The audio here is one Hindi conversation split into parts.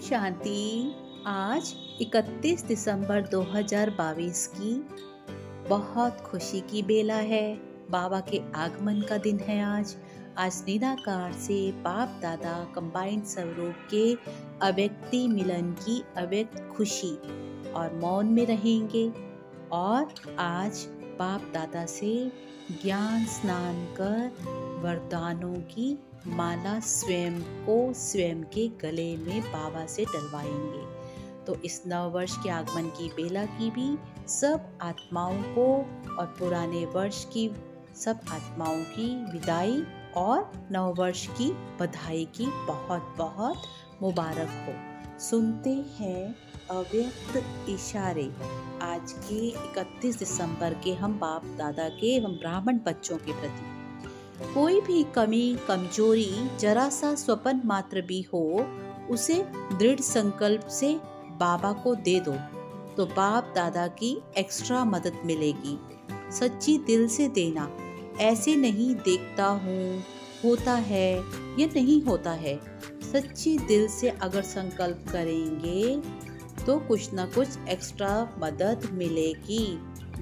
शांति। आज 31 दिसंबर 2022 की बहुत खुशी की बेला है। बाबा के आगमन का दिन है आज निराकार से बाप दादा कंबाइंड स्वरूप के अव्यक्ति मिलन की अव्यक्त खुशी और मौन में रहेंगे। और आज बाप दादा से ज्ञान स्नान कर वरदानों की माला स्वयं के गले में बाबा से डलवाएंगे। तो इस नववर्ष के आगमन की बेला की भी सब आत्माओं को और पुराने वर्ष की सब आत्माओं की विदाई और नववर्ष की बधाई की बहुत बहुत मुबारक हो। सुनते हैं अव्यक्त इशारे आज के 31 दिसंबर के हम बाप दादा के हम ब्राह्मण बच्चों के प्रति। कोई भी कमी कमजोरी जरा सा स्वपन मात्र भी हो, उसे दृढ़ संकल्प से बाबा को दे दो तो बाप दादा की एक्स्ट्रा मदद मिलेगी। सच्ची दिल से देना, ऐसे नहीं देखता हूँ होता है या नहीं होता है। सच्ची दिल से अगर संकल्प करेंगे तो कुछ ना कुछ एक्स्ट्रा मदद मिलेगी।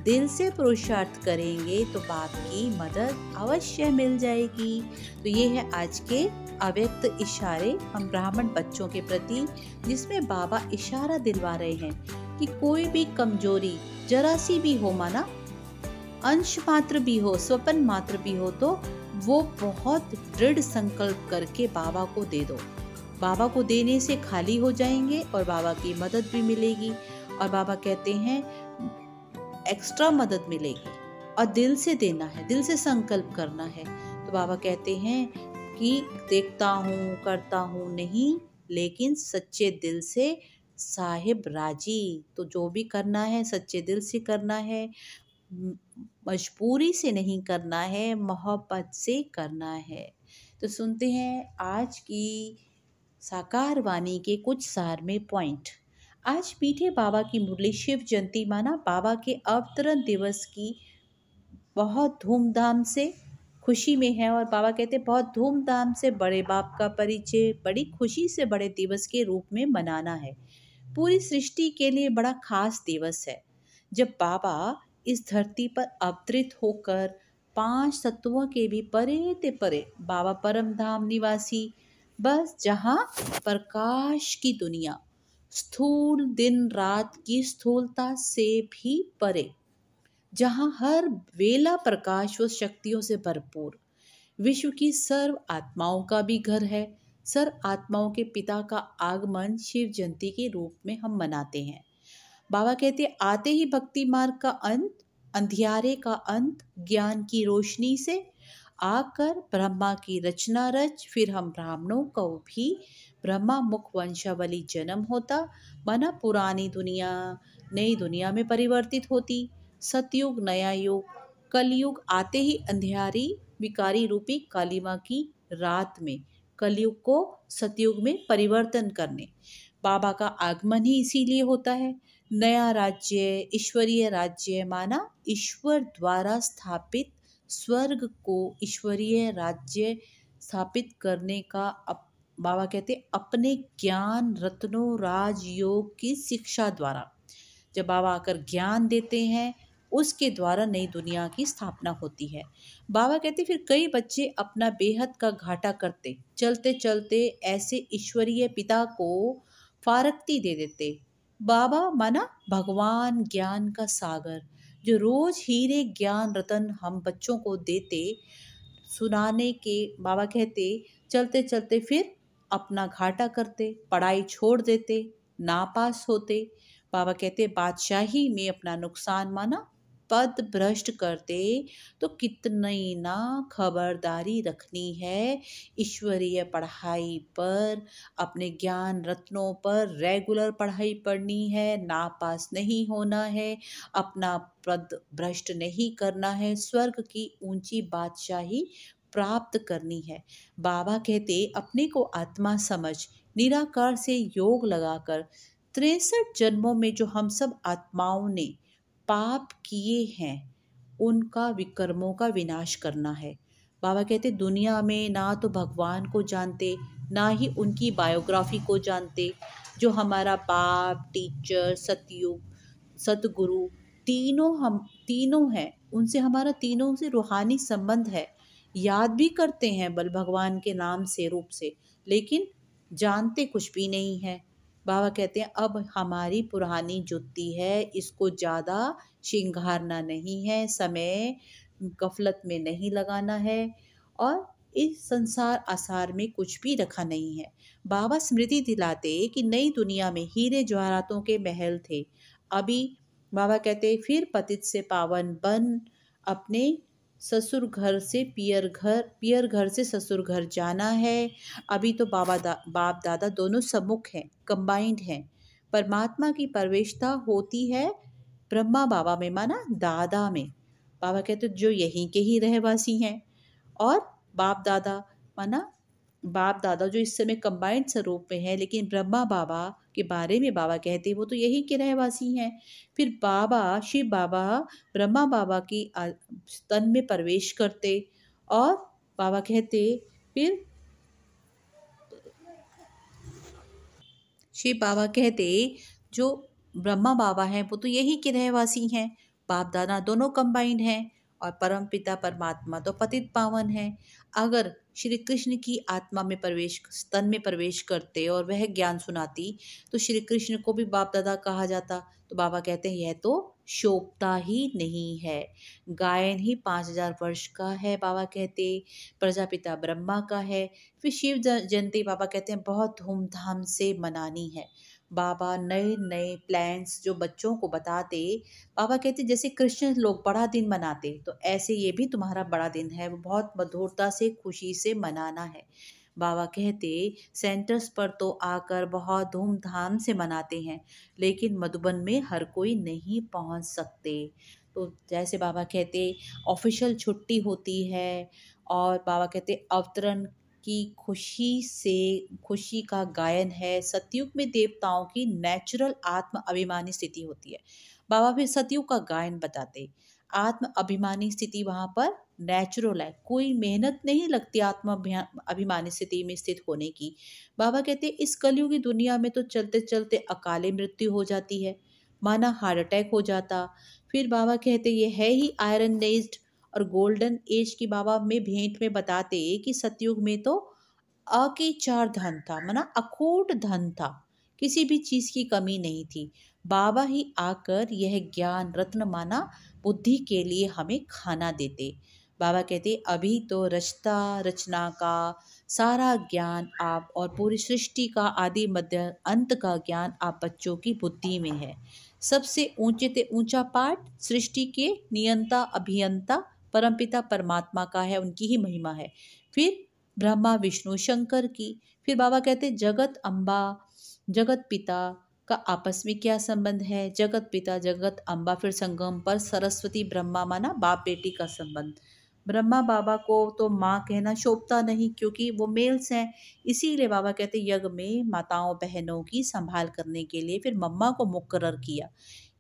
दिल से पुरुषार्थ करेंगे तो बाप की मदद अवश्य मिल जाएगी। तो ये है आज के अव्यक्त इशारे हम ब्राह्मण बच्चों के प्रति, जिसमें बाबा इशारा दिलवा रहे हैं कि कोई भी कमजोरी जरा सी भी हो, माना अंश मात्र भी हो, स्वपन मात्र भी हो, तो वो बहुत दृढ़ संकल्प करके बाबा को दे दो। बाबा को देने से खाली हो जाएंगे और बाबा की मदद भी मिलेगी। और बाबा कहते हैं एक्स्ट्रा मदद मिलेगी और दिल से देना है, दिल से संकल्प करना है। तो बाबा कहते हैं कि देखता हूँ करता हूँ नहीं, लेकिन सच्चे दिल से साहिब राजी। तो जो भी करना है सच्चे दिल से करना है, मजबूरी से नहीं करना है, मोहब्बत से करना है। तो सुनते हैं आज की साकार वाणी के कुछ सार में पॉइंट। आज मीठे बाबा की मुरली शिव जयंती माना बाबा के अवतरण दिवस की बहुत धूमधाम से खुशी में है। और बाबा कहते बहुत धूमधाम से बड़े बाप का परिचय बड़ी खुशी से बड़े दिवस के रूप में मनाना है। पूरी सृष्टि के लिए बड़ा खास दिवस है जब बाबा इस धरती पर अवतरित होकर 5 तत्वों के भी परे ते परे बाबा परम धाम निवासी, बस जहाँ प्रकाश की दुनिया स्थूल दिन रात की स्थूलता से भी परे, जहाँ हर वेला प्रकाश व शक्तियों से भरपूर, विश्व की सर्व आत्माओं का भी घर है। सर्व आत्माओं के पिता का आगमन शिव जयंती के रूप में हम मनाते हैं। बाबा कहते आते ही भक्ति मार्ग का अंत, अंधियारे का अंत, ज्ञान की रोशनी से आकर ब्रह्मा की रचना रच, फिर हम ब्राह्मणों को भी ब्रह्मा मुख वंशावली जन्म होता, माना पुरानी दुनिया नई दुनिया में परिवर्तित होती। सतयुग नया युग, कलयुग आते ही अंधियारी विकारी रूपी कालिमा की रात में कलयुग को सतयुग में परिवर्तन करने बाबा का आगमन ही इसीलिए होता है। नया राज्य ईश्वरीय राज्य, माना ईश्वर द्वारा स्थापित स्वर्ग को ईश्वरीय राज्य स्थापित करने का बाबा कहते अपने ज्ञान रत्नों राजयोग की शिक्षा द्वारा जब बाबा आकर ज्ञान देते हैं, उसके द्वारा नई दुनिया की स्थापना होती है। बाबा कहते फिर कई बच्चे अपना बेहद का घाटा करते, चलते चलते ऐसे ईश्वरीय पिता को फारक्ती दे देते। बाबा माना भगवान ज्ञान का सागर, जो रोज हीरे ज्ञान रतन हम बच्चों को देते सुनाने के, बाबा कहते चलते चलते फिर अपना घाटा करते, पढ़ाई छोड़ देते, नापास होते। बाबा कहते बादशाही में अपना नुकसान माना पद भ्रष्ट करते, तो कितनी ना खबरदारी रखनी है। ईश्वरीय पढ़ाई पर, अपने ज्ञान रत्नों पर रेगुलर पढ़ाई पढ़नी है, नापास नहीं होना है, अपना पद भ्रष्ट नहीं करना है, स्वर्ग की ऊंची बादशाही प्राप्त करनी है। बाबा कहते अपने को आत्मा समझ निराकार से योग लगाकर 63 जन्मों में जो हम सब आत्माओं ने पाप किए हैं उनका विकर्मों का विनाश करना है। बाबा कहते दुनिया में ना तो भगवान को जानते ना ही उनकी बायोग्राफी को जानते। जो हमारा बाप, टीचर, सतयुग, सतगुरु, तीनों हम तीनों हैं, उनसे हमारा तीनों से रूहानी संबंध है। याद भी करते हैं बल भगवान के नाम से, रूप से, लेकिन जानते कुछ भी नहीं है। बाबा कहते हैं अब हमारी पुरानी जुत्ती है, इसको ज़्यादा श्रृंगारना नहीं है, समय गफलत में नहीं लगाना है, और इस संसार आसार में कुछ भी रखा नहीं है। बाबा स्मृति दिलाते कि नई दुनिया में हीरे जवाहरातों के महल थे। अभी बाबा कहते फिर पतित से पावन बन अपने ससुर घर से पियर घर, पियर घर से ससुर घर जाना है। अभी तो बाप दादा दोनों सम्मुख हैं, कंबाइंड हैं। परमात्मा की प्रवेशता होती है ब्रह्मा बाबा में, माना दादा में। बाबा कहते जो यहीं के ही रहवासी हैं, और बाप दादा माना बाप दादा जो इस समय कंबाइंड स्वरूप में है, लेकिन ब्रह्मा बाबा के बारे में बाबा कहते वो तो यही के रहवासी हैं। फिर बाबा शिव बाबा ब्रह्मा बाबा की तन में प्रवेश करते, और बाबा कहते फिर शिव बाबा कहते जो ब्रह्मा बाबा हैं वो तो यही के रहवासी हैं, बाप दादा दोनों कंबाइंड हैं, और परम पिता परमात्मा तो पतित पावन है। अगर श्री कृष्ण की आत्मा में प्रवेश, तन में प्रवेश करते और वह ज्ञान सुनाती, तो श्री कृष्ण को भी बाप दादा कहा जाता। तो बाबा कहते हैं यह तो शोभता ही नहीं है। गायन ही 5000 वर्ष का है, बाबा कहते प्रजापिता ब्रह्मा का है। फिर शिव जयंती बाबा कहते हैं बहुत धूमधाम से मनानी है। बाबा नए नए प्लान्स जो बच्चों को बताते, बाबा कहते जैसे कृष्ण लोग बड़ा दिन मनाते, तो ऐसे ये भी तुम्हारा बड़ा दिन है, वो बहुत मधुरता से खुशी से मनाना है। बाबा कहते सेंटर्स पर तो आकर बहुत धूमधाम से मनाते हैं, लेकिन मधुबन में हर कोई नहीं पहुंच सकते। तो जैसे बाबा कहते ऑफिशियल छुट्टी होती है, और बाबा कहते अवतरण की खुशी से, खुशी का गायन है। सतयुग में देवताओं की नेचुरल आत्म अभिमानी स्थिति होती है। बाबा फिर सतयुग का गायन बताते, आत्म अभिमानी स्थिति वहाँ पर नेचुरल है, कोई मेहनत नहीं लगती आत्म अभिमानी स्थिति में स्थित होने की। बाबा कहते इस कलयुगी दुनिया में तो चलते चलते अकाले मृत्यु हो जाती है, माना हार्ट अटैक हो जाता। फिर बाबा कहते ये है ही आयरन एज्ड और गोल्डन एज की। बाबा में भेंट में बताते कि सतयुग में तो अकेचार धन था, माना अखूट धन था, किसी भी चीज की कमी नहीं थी। बाबा ही आकर यह ज्ञान रत्न माना बुद्धि के लिए हमें खाना देते। बाबा कहते अभी तो रचता रचना का सारा ज्ञान आप, और पूरी सृष्टि का आदि मध्य अंत का ज्ञान आप बच्चों की बुद्धि में है। सबसे ऊंचे ते ऊंचा पाठ सृष्टि के नियंता अभियंता परमपिता परमात्मा का है, उनकी ही महिमा है। फिर ब्रह्मा विष्णु शंकर की। फिर बाबा कहते जगत अम्बा जगत पिता का आपस में क्या संबंध है। जगत पिता जगत अम्बा, फिर संगम पर सरस्वती ब्रह्मा, माना बाप बेटी का संबंध। ब्रह्मा बाबा को तो माँ कहना शोभता नहीं, क्योंकि वो मेल्स हैं। इसीलिए बाबा कहते यज्ञ में माताओं बहनों की संभाल करने के लिए फिर मम्मा को मुकर्रर किया।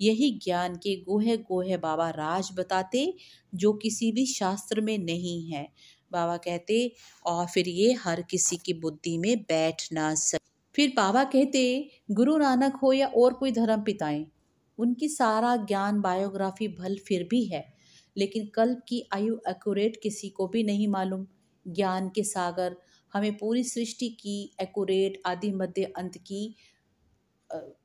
यही ज्ञान के गोहे गोहे बाबा राज बताते, जो किसी भी शास्त्र में नहीं है। बाबा कहते और फिर ये हर किसी की बुद्धि में बैठ ना सके। फिर बाबा कहते गुरु नानक हो या और कोई धर्म पिताएं, उनकी सारा ज्ञान बायोग्राफी भल फिर भी है, लेकिन कल्प की आयु एक्यूरेट किसी को भी नहीं मालूम। ज्ञान के सागर हमें पूरी सृष्टि की एक्यूरेट आदि मध्य अंत की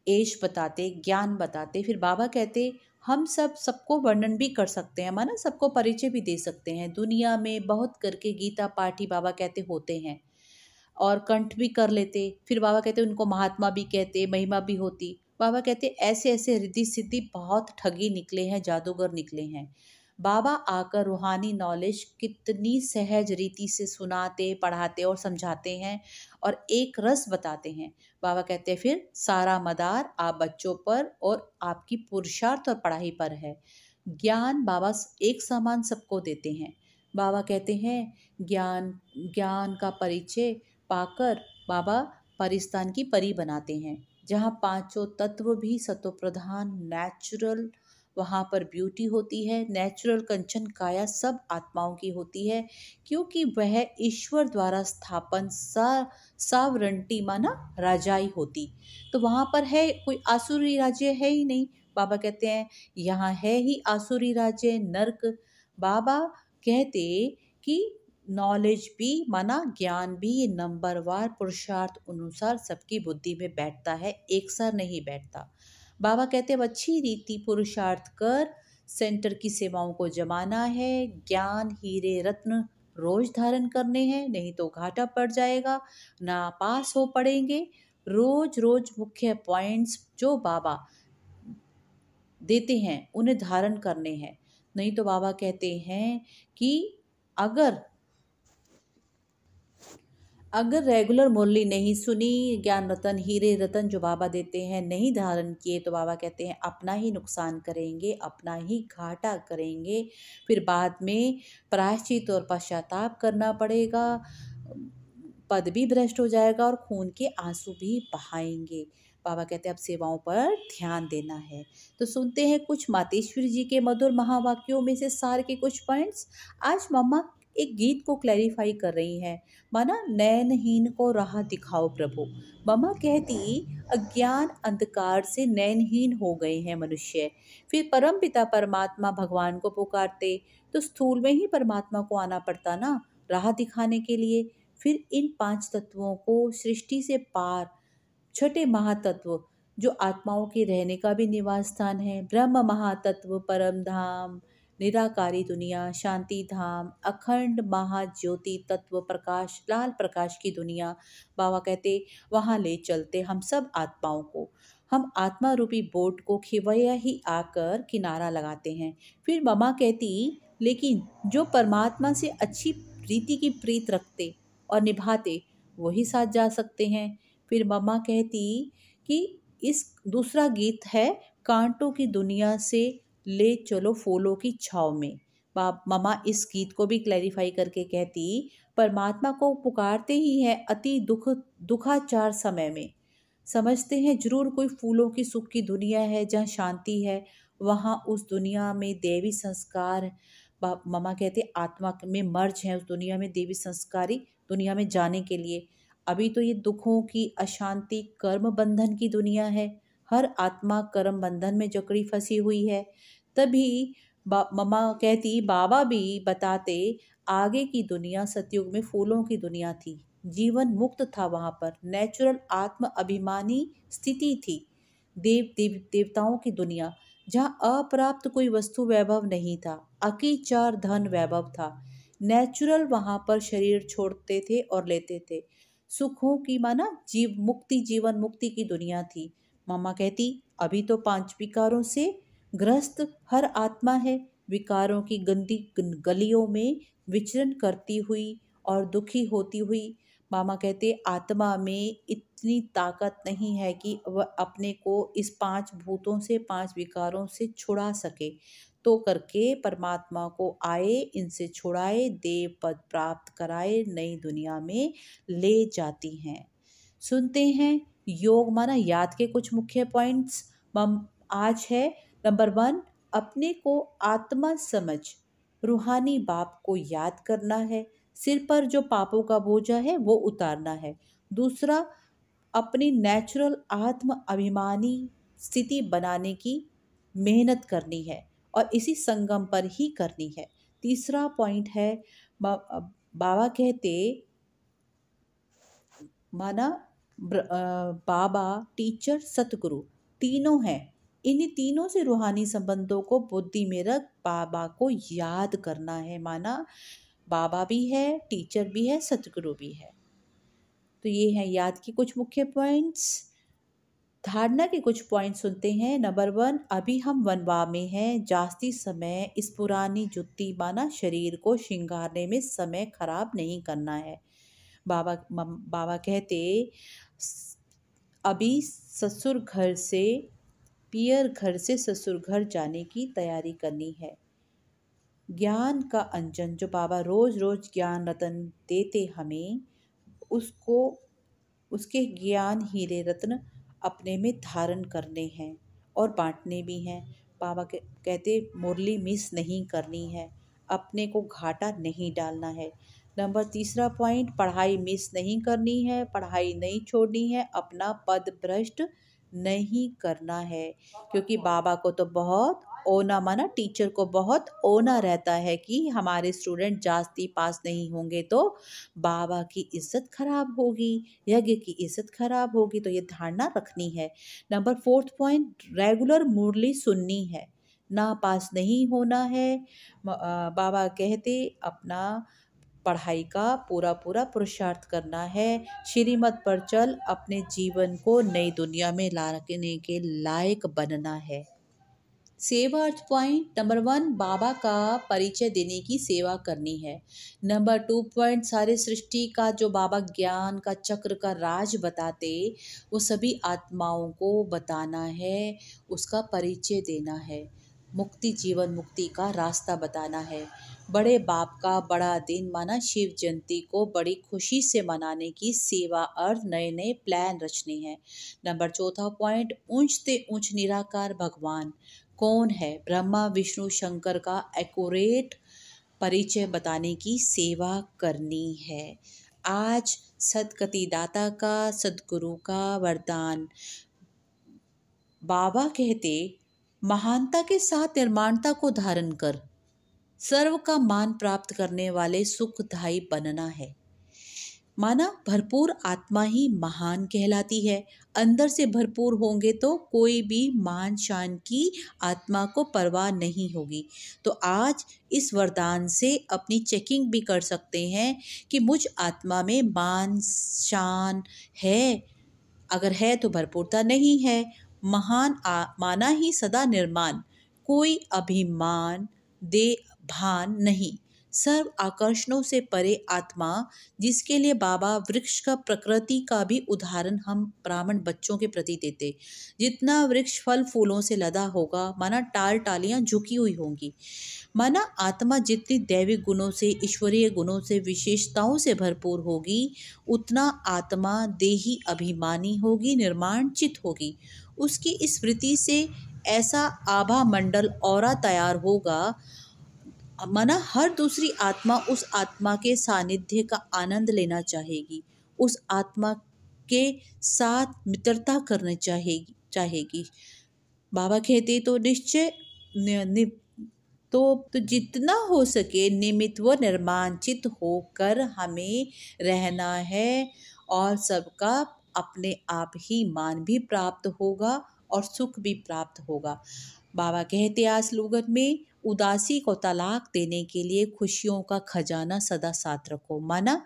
एज बताते, ज्ञान बताते। फिर बाबा कहते हम सबको वर्णन भी कर सकते हैं, माना सबको परिचय भी दे सकते हैं। दुनिया में बहुत करके गीता पाठी बाबा कहते होते हैं, और कंठ भी कर लेते। फिर बाबा कहते उनको महात्मा भी कहते, महिमा भी होती। बाबा कहते ऐसे ऐसे रिद्धि सिद्धि बहुत ठगी निकले हैं, जादूगर निकले हैं। बाबा आकर रूहानी नॉलेज कितनी सहज रीति से सुनाते, पढ़ाते और समझाते हैं, और एक रस बताते हैं। बाबा कहते हैं फिर सारा मदार आप बच्चों पर और आपकी पुरुषार्थ और पढ़ाई पर है। ज्ञान बाबा एक समान सबको देते हैं। बाबा कहते हैं ज्ञान ज्ञान का परिचय पाकर बाबा परिस्तान की परी बनाते हैं, जहाँ पांचों तत्व भी सतो प्रधान नेचुरल, वहाँ पर ब्यूटी होती है। नेचुरल कंचन काया सब आत्माओं की होती है, क्योंकि वह ईश्वर द्वारा स्थापन सावरंटी माना राजाई होती। तो वहां पर है कोई आसुरी राज्य है ही नहीं। बाबा कहते हैं यहाँ है ही आसुरी राज्य, नरक। बाबा कहते कि नॉलेज भी माना ज्ञान भी ये नंबरवार पुरुषार्थ अनुसार सबकी बुद्धि में बैठता है, एक सार नहीं बैठता। बाबा कहते हैं अब अच्छी रीति पुरुषार्थ कर सेंटर की सेवाओं को जमाना है, ज्ञान हीरे रत्न रोज धारण करने हैं, नहीं तो घाटा पड़ जाएगा, ना पास हो पड़ेंगे। रोज रोज मुख्य पॉइंट्स जो बाबा देते हैं उन्हें धारण करने हैं। नहीं तो बाबा कहते हैं कि अगर अगर रेगुलर मुरली नहीं सुनी, ज्ञान रतन हीरे रतन जो बाबा देते हैं नहीं धारण किए, तो बाबा कहते हैं अपना ही नुकसान करेंगे, अपना ही घाटा करेंगे। फिर बाद में प्रायश्चित और पश्चाताप करना पड़ेगा, पद भी भ्रष्ट हो जाएगा और खून के आंसू भी बहाएंगे। बाबा कहते हैं अब सेवाओं पर ध्यान देना है। तो सुनते हैं कुछ मातेश्वरी जी के मधुर महावाक्यों में से सार के कुछ पॉइंट्स। आज मम्मा एक गीत को क्लैरिफाई कर रही हैं, माना नैनहीन को राह दिखाओ प्रभु। मम्मा कहती अज्ञान अंधकार से नैनहीन हो गए हैं मनुष्य, फिर परम पिता परमात्मा भगवान को पुकारते, तो स्थूल में ही परमात्मा को आना पड़ता ना राह दिखाने के लिए। फिर इन 5 तत्वों को सृष्टि से पार छठे महातत्व जो आत्माओं के रहने का भी निवास स्थान है, ब्रह्म महातत्व, परम धाम, निराकारी दुनिया, शांति धाम, अखंड महाज्योति तत्व, प्रकाश, लाल प्रकाश की दुनिया। बाबा कहते वहाँ ले चलते हम सब आत्माओं को। हम आत्मा रूपी बोट को खिवैया ही आकर किनारा लगाते हैं। फिर ममा कहती लेकिन जो परमात्मा से अच्छी प्रीति की प्रीत रखते और निभाते वही साथ जा सकते हैं। फिर मम्मा कहती कि इस दूसरा गीत है कांटों की दुनिया से ले चलो फूलों की छाव में। बाप मम्मा इस गीत को भी क्लैरिफाई करके कहती परमात्मा को पुकारते ही है अति दुखाचार समय में, समझते हैं जरूर कोई फूलों की सुख की दुनिया है जहाँ शांति है, वहाँ उस दुनिया में देवी संस्कार। मम्मा कहते आत्मा में मर्ज है उस दुनिया में, देवी संस्कारी दुनिया में जाने के लिए। अभी तो ये दुखों की अशांति कर्म बंधन की दुनिया है, हर आत्मा कर्म बंधन में जकड़ी फंसी हुई है। तभी मम्मा कहती बाबा भी बताते आगे की दुनिया सतयुग में फूलों की दुनिया थी, जीवन मुक्त था, वहां पर नेचुरल आत्म अभिमानी स्थिति थी। देवताओं की दुनिया जहाँ अप्राप्त कोई वस्तु वैभव नहीं था, अकीचार धन वैभव था। नेचुरल वहां पर शरीर छोड़ते थे और लेते थे, सुखों की माना जीवन मुक्ति की दुनिया थी। मामा कहती अभी तो 5 विकारों से ग्रस्त हर आत्मा है, विकारों की गंदी गलियों में विचरण करती हुई और दुखी होती हुई। मामा कहते आत्मा में इतनी ताकत नहीं है कि वह अपने को इस 5 भूतों से 5 विकारों से छुड़ा सके, तो करके परमात्मा को आए, इनसे छुड़ाए, देव पद प्राप्त कराए, नई दुनिया में ले जाती हैं। सुनते हैं योग माना याद के कुछ मुख्य पॉइंट्स। आज है नंबर 1 अपने को आत्मा समझ रूहानी बाप को याद करना है, सिर पर जो पापों का बोझा है वो उतारना है। दूसरा अपनी नेचुरल आत्म अभिमानी स्थिति बनाने की मेहनत करनी है और इसी संगम पर ही करनी है। तीसरा पॉइंट है बाबा कहते माना बाबा टीचर सतगुरु तीनों हैं, इन्हीं तीनों से रूहानी संबंधों को बुद्धि में रख बाबा को याद करना है। माना बाबा भी है, टीचर भी है, सतगुरु भी है। तो ये है याद के कुछ मुख्य पॉइंट्स। धारणा के कुछ पॉइंट सुनते हैं। नंबर 1 अभी हम वनवा में हैं, जास्ती समय इस पुरानी जुत्ती माना शरीर को श्रृंगारने में समय खराब नहीं करना है। बाबा कहते अभी ससुर घर से पियर घर से ससुर घर जाने की तैयारी करनी है। ज्ञान का अंजन जो बाबा रोज रोज ज्ञान रतन देते हमें, उसको उसके ज्ञान हीरे रत्न अपने में धारण करने हैं और बांटने भी हैं। बाबा कहते मुरली मिस नहीं करनी है, अपने को घाटा नहीं डालना है। नंबर तीसरा पॉइंट, पढ़ाई मिस नहीं करनी है, पढ़ाई नहीं छोड़नी है, अपना पद भ्रष्ट नहीं करना है, क्योंकि बाबा को तो बहुत ओना, माना टीचर को बहुत ओना रहता है कि हमारे स्टूडेंट जास्ती पास नहीं होंगे तो बाबा की इज्जत खराब होगी, यज्ञ की इज्जत खराब होगी, तो ये धारणा रखनी है। नंबर फोर्थ पॉइंट, रेगुलर मुरली सुननी है, ना पास नहीं होना है। बाबा कहते अपना पढ़ाई का पूरा पूरा पुरुषार्थ करना है, श्रीमत पर चल, अपने जीवन को नई दुनिया में लाने के लायक बनना है। सेवा अर्थ पॉइंट, नंबर 1 बाबा का परिचय देने की सेवा करनी है। नंबर 2 पॉइंट, सारे सृष्टि का जो बाबा ज्ञान का चक्र का राज बताते वो सभी आत्माओं को बताना है, उसका परिचय देना है, मुक्ति जीवन मुक्ति का रास्ता बताना है। बड़े बाप का बड़ा दिन माना शिव जयंती को बड़ी खुशी से मनाने की सेवा अर्थ नए नए प्लान रचने हैं। नंबर चौथा पॉइंट, ऊंचते ऊंच निराकार भगवान कौन है, ब्रह्मा विष्णु शंकर का एक्यूरेट परिचय बताने की सेवा करनी है। आज सदगति दाता का, सदगुरु का वरदान। बाबा कहते महानता के साथ निर्माणता को धारण कर, सर्व का मान प्राप्त करने वाले सुखदायी बनना है। माना भरपूर आत्मा ही महान कहलाती है, अंदर से भरपूर होंगे तो कोई भी मान शान की आत्मा को परवाह नहीं होगी। तो आज इस वरदान से अपनी चेकिंग भी कर सकते हैं कि मुझ आत्मा में मान शान है, अगर है तो भरपूरता नहीं है। महान माना ही सदा निर्माण, कोई अभिमान दे भान नहीं, सर्व आकर्षणों से परे आत्मा, जिसके लिए बाबा वृक्ष का प्रकृति का भी उदाहरण हम ब्राह्मण बच्चों के प्रति देते। जितना वृक्ष फल फूलों से लदा होगा, माना टाल टालियां झुकी हुई होंगी, माना आत्मा जितनी दैविक गुणों से, ईश्वरीय गुणों से, विशेषताओं से भरपूर होगी, उतना आत्मा देही अभिमानी होगी, निर्माणचित होगी। उसकी इस वृत्ति से ऐसा आभा मंडल औरा तैयार होगा, माना हर दूसरी आत्मा उस आत्मा के सानिध्य का आनंद लेना चाहेगी, उस आत्मा के साथ मित्रता करना चाहेगी। बाबा कहते तो निश्चय तो जितना हो सके निमित्त व निर्मांचित होकर हमें रहना है, और सबका अपने आप ही मान भी प्राप्त होगा और सुख भी प्राप्त होगा। बाबा कहते आज लोगन में उदासी को तलाक देने के लिए खुशियों का खजाना सदा साथ रखो। माना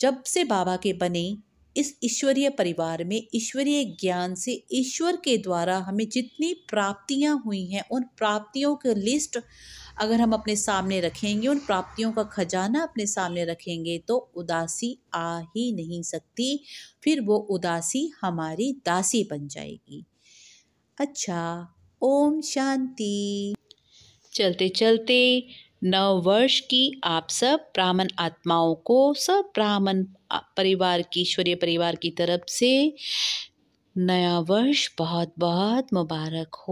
जब से बाबा के बने इस ईश्वरीय परिवार में ईश्वरीय ज्ञान से ईश्वर के द्वारा हमें जितनी प्राप्तियां हुई हैं, उन प्राप्तियों की लिस्ट अगर हम अपने सामने रखेंगे, उन प्राप्तियों का खजाना अपने सामने रखेंगे, तो उदासी आ ही नहीं सकती, फिर वो उदासी हमारी दासी बन जाएगी। अच्छा, ओम शांति। चलते चलते नव वर्ष की आप सब ब्राह्मण आत्माओं को, सब ब्राह्मण परिवार की, ईश्वरीय परिवार की तरफ से नया वर्ष बहुत बहुत मुबारक हो।